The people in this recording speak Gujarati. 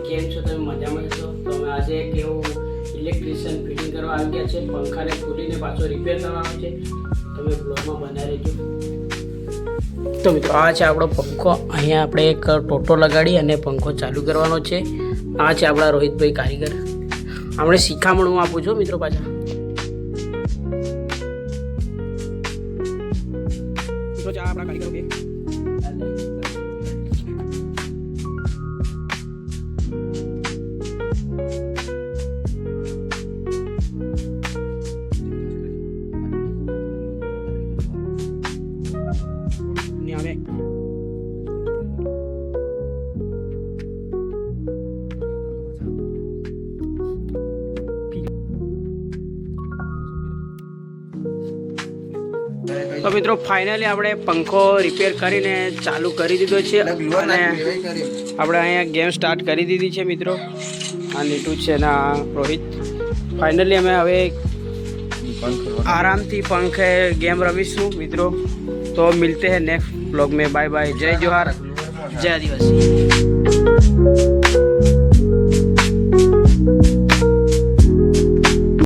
કેમ છો તમે? મજામાં છો? તો અમે આજે એક એવું ઇલેક્ટ્રિશિયન ફિટિંગ કરવા આવી ગયા છે. પંખાને ખોલીને પાછો રિપેર કરવાનો છે. તમે બ્લોગમાં બનાવી રહેજો. તો મિત્રો આ છે આપણો પંખો. અહીંયા આપણે એક ટોટો લગાડી અને પંખો ચાલુ કરવાનો છે. આ છે આપણા રોહિતભાઈ કારીગર. આપણે શિખામણ આપું છું મિત્રો પાછા. મિત્રો આ આપણા કારીગરો બે આવે તો મિત્રો ફાઇનલી આપણે પંખો રિપેર કરીને ચાલુ કરી દીધો છે અને આપણે અહીંયા ગેમ સ્ટાર્ટ કરી દીધી છે મિત્રો. આ નીટુ છે ને આ રોહિત. ફાઇનલી અમે હવે આરામથી પંખે गेम रमीशू मित्रों. तो मिलते हैं नेक्स्ट ब्लॉग में. Bye bye. जय जोहार, जय आदिवासी.